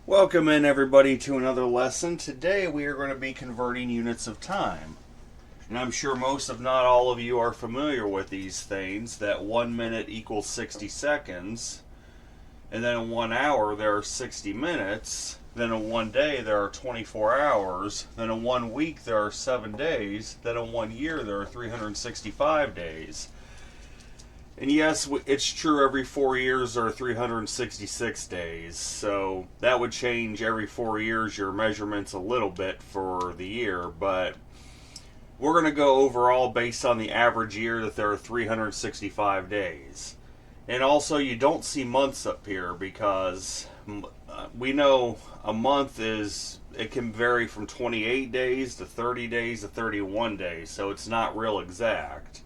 Welcome in everybody to another lesson. Today we are going to be converting units of time. And I'm sure most if not all of you are familiar with these things, that 1 minute equals 60 seconds, and then in 1 hour there are 60 minutes, then in 1 day there are 24 hours, then in 1 week there are 7 days, then in 1 year there are 365 days. And yes, it's true every 4 years there are 366 days. So that would change every 4 years your measurements a little bit for the year. But we're going to go overall based on the average year that there are 365 days. And also you don't see months up here because we know a month it can vary from 28 days to 30 days to 31 days. So it's not real exact.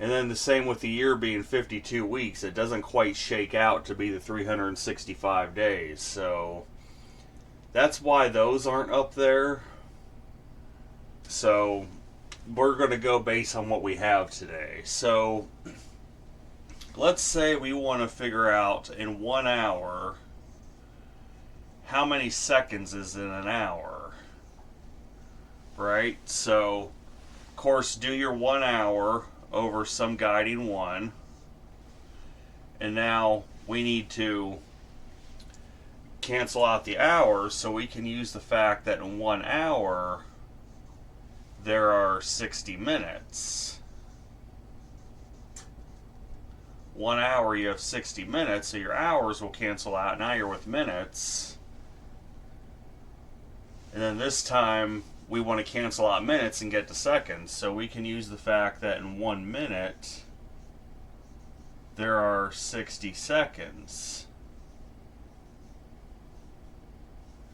And then the same with the year being 52 weeks. It doesn't quite shake out to be the 365 days. So that's why those aren't up there. So we're going to go based on what we have today. So let's say we want to figure out in 1 hour how many seconds is in an hour. Right? So, of course, do your 1 hour over some guiding 1, and now we need to cancel out the hours, so we can use the fact that in 1 hour there are 60 minutes. 1 hour you have 60 minutes, so your hours will cancel out. Now you're with minutes, and then this time we want to cancel out minutes and get to seconds. So we can use the fact that in 1 minute there are 60 seconds.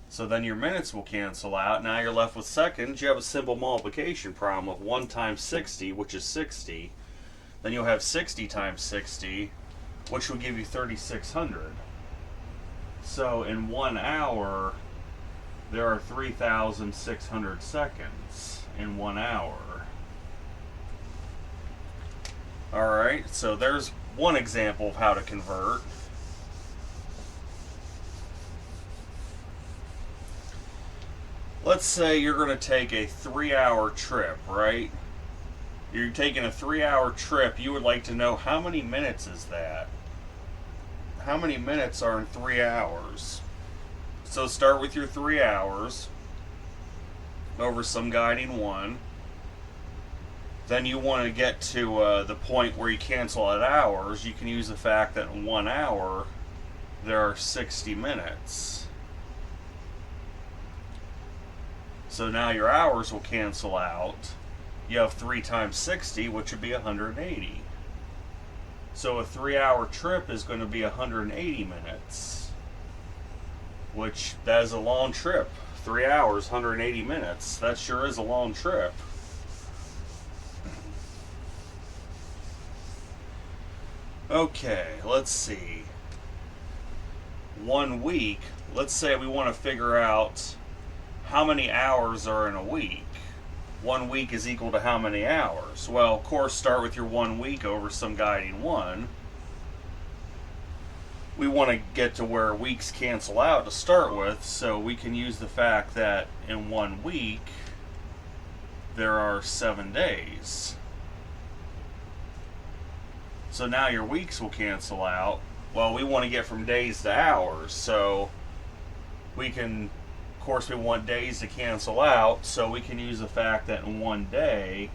So then your minutes will cancel out. Now you're left with seconds. You have a simple multiplication problem of 1 times 60, which is 60. Then you'll have 60 times 60, which will give you 3,600. So in 1 hour there are 3,600 seconds in 1 hour. Alright, so there's one example of how to convert. Let's say you're going to take a 3-hour trip, right? You're taking a 3-hour trip. You would like to know how many minutes is that? How many minutes are in 3 hours? So start with your 3 hours over some guiding 1. Then you want to get to the point where you cancel out hours. You can use the fact that in 1 hour there are 60 minutes. So now your hours will cancel out. You have 3 times 60, which would be 180. So a 3-hour trip is going to be 180 minutes. Which, that is a long trip. 3 hours, 180 minutes. That sure is a long trip. Okay, let's see. 1 week. Let's say we want to figure out how many hours are in a week. 1 week is equal to how many hours? Well, of course, start with your 1 week over some guiding 1. We want to get to where weeks cancel out to start with, so we can use the fact that in 1 week there are 7 days. So now your weeks will cancel out. Well, we want to get from days to hours, so we can, of course, we want days to cancel out, so we can use the fact that in 1 day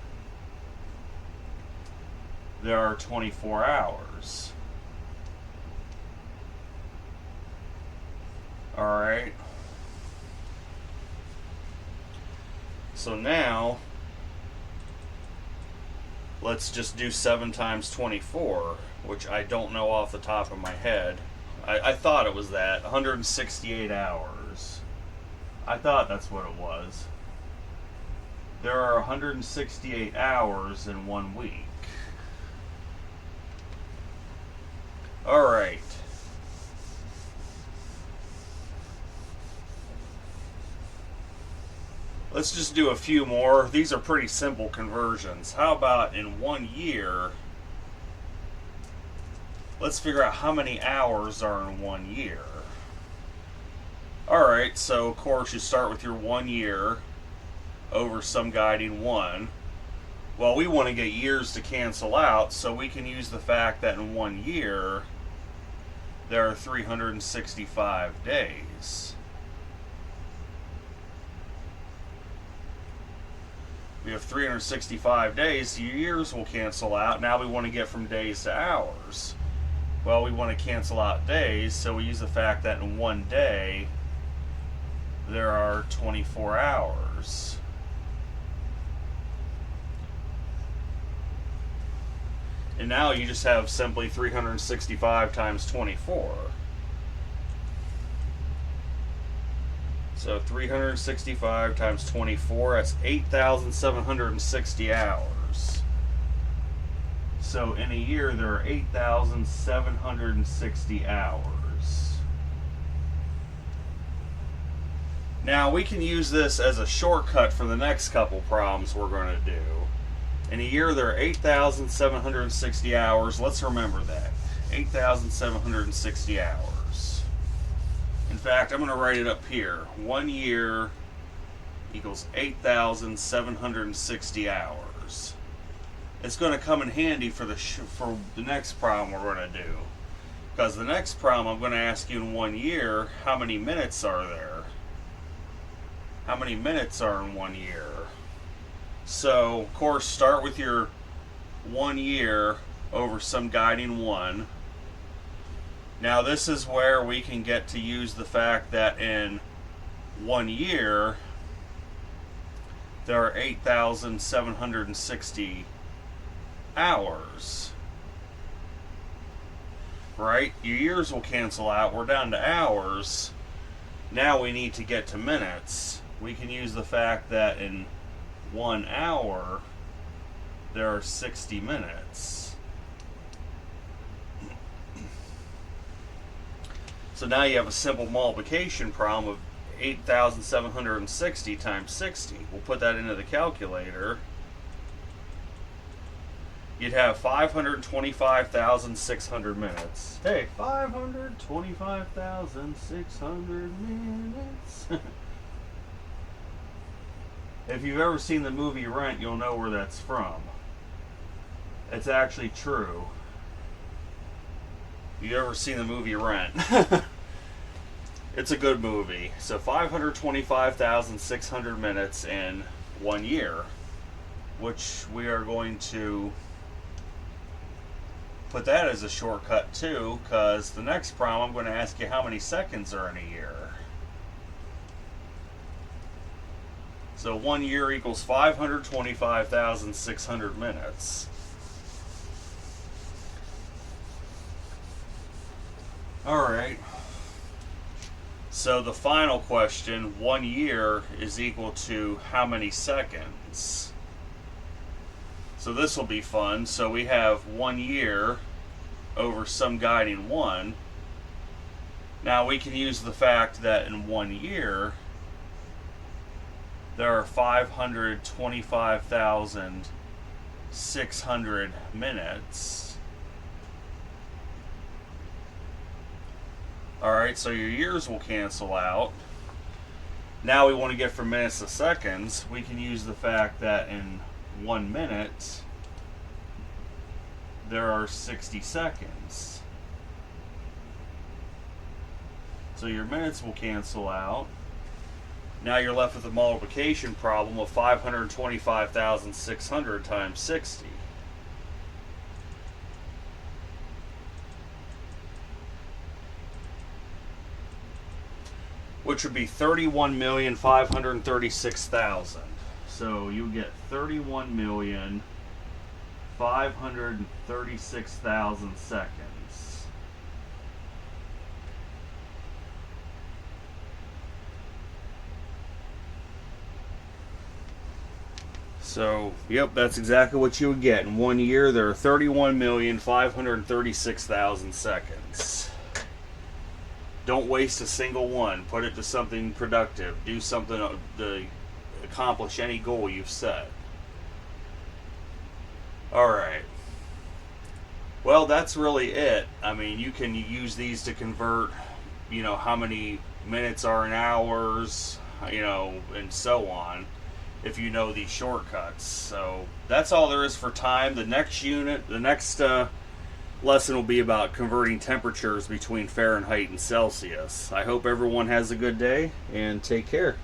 there are 24 hours. Alright. So now, let's just do 7 times 24, which I don't know off the top of my head. I thought it was that. 168 hours. I thought that's what it was. There are 168 hours in 1 week. Alright. Let's just do a few more. These are pretty simple conversions. How about in 1 year, let's figure out how many hours are in 1 year. Alright, so of course you start with your 1 year over some guiding 1. Well, we want to get years to cancel out, so we can use the fact that in 1 year there are 365 days. We have 365 days, so your years will cancel out. Now we want to get from days to hours. Well, we want to cancel out days, so we use the fact that in 1 day there are 24 hours. And now you just have simply 365 times 24. So 365 times 24, that's 8,760 hours. So in a year there are 8,760 hours. Now we can use this as a shortcut for the next couple problems we're going to do. In a year there are 8,760 hours. Let's remember that. 8,760 hours. In fact, I'm going to write it up here. 1 year equals 8,760 hours. It's going to come in handy for the next problem we're going to do. Because the next problem I'm going to ask you in 1 year, how many minutes are there? How many minutes are in 1 year? So, of course, start with your 1 year over some guiding 1. Now, this is where we can get to use the fact that in 1 year, there are 8,760 hours. Right? Your years will cancel out. We're down to hours. Now we need to get to minutes. We can use the fact that in 1 hour, there are 60 minutes. So now you have a simple multiplication problem of 8,760 times 60. We'll put that into the calculator. You'd have 525,600 minutes. Hey, 525,600 minutes. If you've ever seen the movie Rent, you'll know where that's from. It's actually true. You ever seen the movie Rent? It's a good movie. So 525,600 minutes in 1 year, which we are going to put that as a shortcut too, because the next problem I'm going to ask you how many seconds are in a year. So 1 year equals 525,600 minutes. Alright. So the final question, 1 year is equal to how many seconds? So this will be fun. So we have 1 year over some guiding 1. Now we can use the fact that in 1 year there are 525,600 minutes. Alright, so your years will cancel out. Now we want to get from minutes to seconds. We can use the fact that in 1 minute there are 60 seconds. So your minutes will cancel out. Now you're left with a multiplication problem of 525,600 times 60. Which would be 31,536,000. So you get 31,536,000 seconds. So, yep, that's exactly what you would get. In 1 year, there are 31,536,000 seconds. Don't waste a single one. Put it to something productive. Do something to accomplish any goal you've set. Alright. Well, that's really it. I mean, you can use these to convert you know, how many minutes are in hours, you know, and so on, if you know these shortcuts. So that's all there is for time. The next lesson will be about converting temperatures between Fahrenheit and Celsius. I hope everyone has a good day, and take care.